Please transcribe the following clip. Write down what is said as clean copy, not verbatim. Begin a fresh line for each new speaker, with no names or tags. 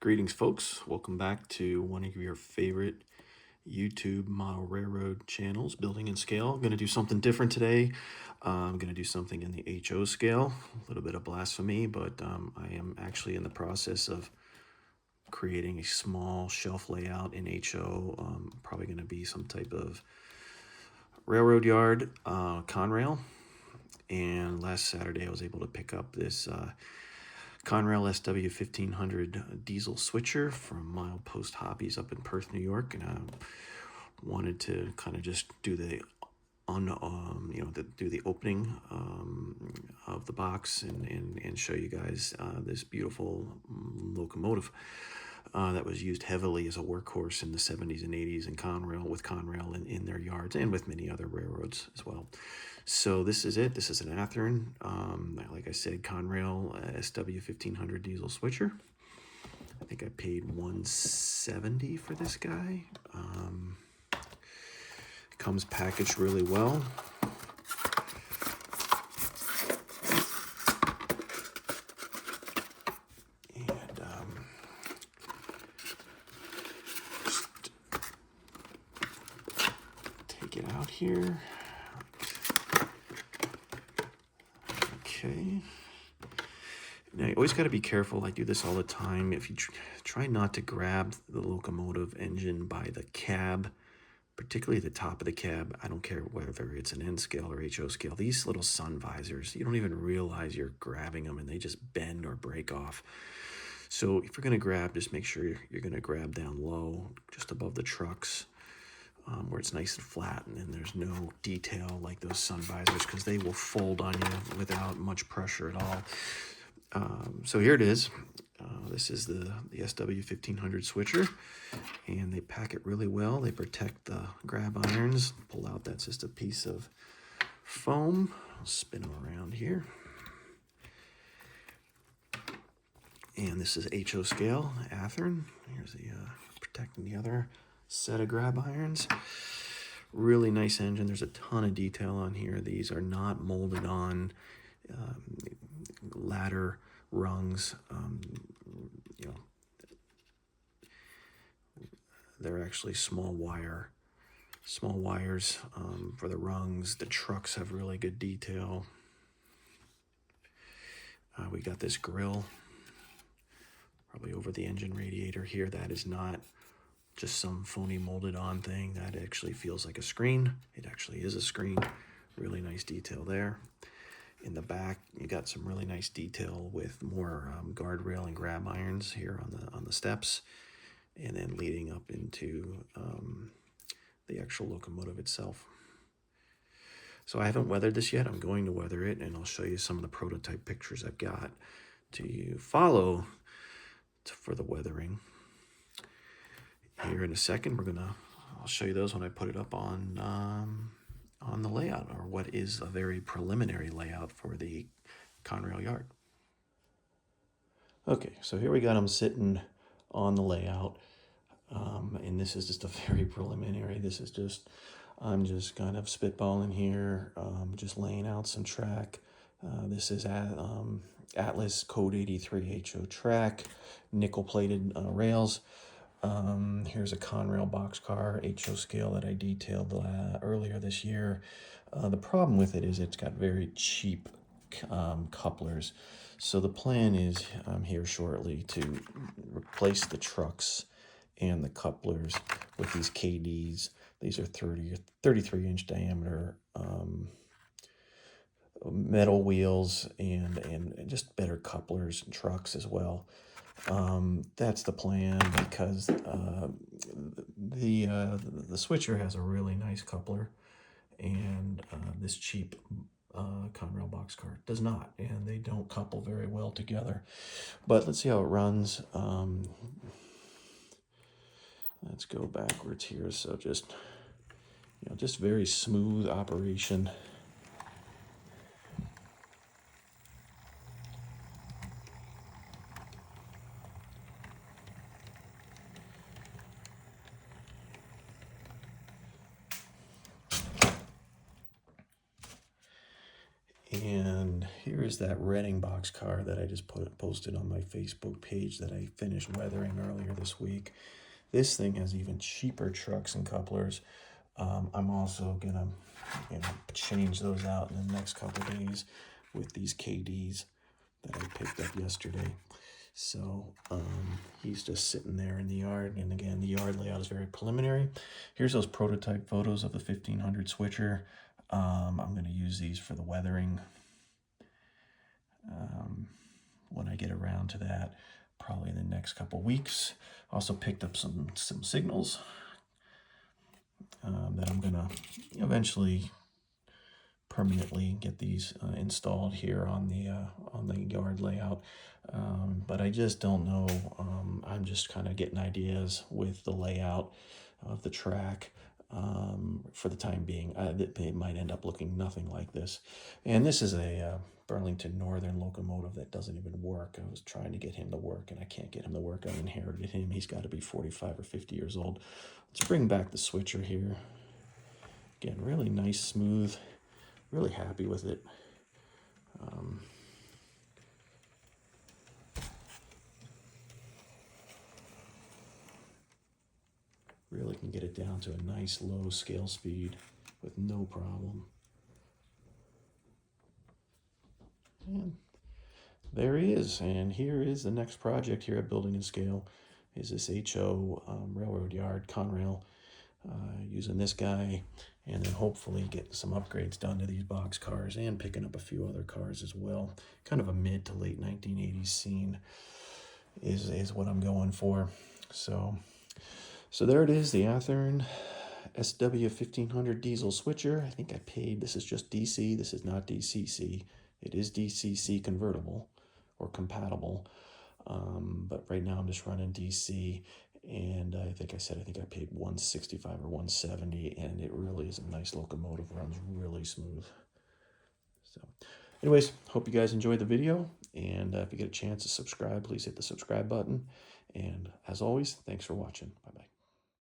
Greetings, folks. Welcome back to one of your favorite YouTube model railroad channels, Building in Scale. I'm going to do something different today. I'm going to do something in the HO scale, a little bit of blasphemy, but I am actually in the process of creating a small shelf layout in HO. Probably going to be some type of railroad yard, Conrail. And last Saturday I was able to pick up this Conrail SW 1500 diesel switcher from Milepost Hobbies up in Perth, New York, and I wanted to kind of just do the do the opening of the box and show you guys this beautiful locomotive that was used heavily as a workhorse in the 70s and 80s in Conrail in their yards and with many other railroads as well. So this is it. This is an Athearn, like I said, Conrail SW 1500 diesel switcher. I think I paid $170 for this guy. Comes packaged really well. Take it out here. Okay. Now, you always got to be careful. I do this all the time. If you try not to grab the locomotive engine by the cab, particularly the top of the cab. I don't care whether it's an N scale or HO scale. These little sun visors, you don't even realize you're grabbing them and they just bend or break off. So if you're going to grab, just make sure you're going to grab down low, just above the trucks, where it's nice and flat, and then there's no detail like those sun visors, because they will fold on you without much pressure at all. So here it is. This is the SW 1500 switcher, and they pack it really well. They protect the grab irons. Pull out, that's just a piece of foam. I'll spin them around here. And this is HO scale, Athearn. Here's the protecting the other set of grab irons. Really nice engine. There's a ton of detail on here. These are not molded on ladder rungs. They're actually small wires for the rungs. The trucks have really good detail. We got this grill probably over the engine radiator here. That is not just some phony molded on thing. That actually feels like a screen. It actually is a screen. Really nice detail there. In the back, you got some really nice detail with more guardrail and grab irons here on the steps, and then leading up into the actual locomotive itself. So I haven't weathered this yet. I'm going to weather it, and I'll show you some of the prototype pictures I've got to follow for the weathering. Here in a second, I'll show you those when I put it up on the layout, or what is a very preliminary layout for the Conrail yard. Okay, so here we got them sitting on the layout, and this is just a very preliminary. This is just, I'm just kind of spitballing here, just laying out some track. This is Atlas Code 83 HO track, nickel-plated rails. Here's a Conrail boxcar HO scale that I detailed earlier this year. The problem with it is it's got very cheap couplers. So the plan is here shortly to replace the trucks and the couplers with these KDs. These are 30 or 33-inch diameter metal wheels and just better couplers and trucks as well. That's the plan, because the switcher has a really nice coupler, and this cheap Conrail boxcar does not, and they don't couple very well together. But let's see how it runs. Let's go backwards here. So just very smooth operation. And here is that Reading boxcar that I just posted on my Facebook page that I finished weathering earlier this week. This thing has even cheaper trucks and couplers. I'm also gonna change those out in the next couple days with these KDs that I picked up yesterday. So he's just sitting there in the yard, and again, the yard layout is very preliminary. Here's those prototype photos of the 1500 switcher. I'm going to use these for the weathering when I get around to that, probably in the next couple weeks. Also picked up some signals that I'm going to eventually permanently get these installed here on the yard layout, but I just don't know. I'm just kind of getting ideas with the layout of the track for the time being. It might end up looking nothing like this, and this is a Burlington Northern locomotive that doesn't even work. I was trying to get him to work, and I can't get him to work. I inherited him. He's got to be 45 or 50 years old. Let's bring back the switcher here. Again, really nice, smooth. Really happy with it. Really can get it down to a nice low scale speed with no problem. And there he is. And here is the next project here at Building and Scale. Is this HO Railroad Yard Conrail. Using this guy, and then hopefully getting some upgrades done to these box cars and picking up a few other cars as well. Kind of a mid to late 1980s scene is what I'm going for. So there it is, the Athearn SW 1500 diesel switcher. I think I paid, this is just DC, this is not DCC. It is DCC convertible or compatible, but right now I'm just running DC. And I think I paid $165 or $170, and it really is a nice locomotive. Runs really smooth. So anyways, hope you guys enjoyed the video, and if you get a chance to subscribe, please hit the subscribe button. And as always, thanks for watching.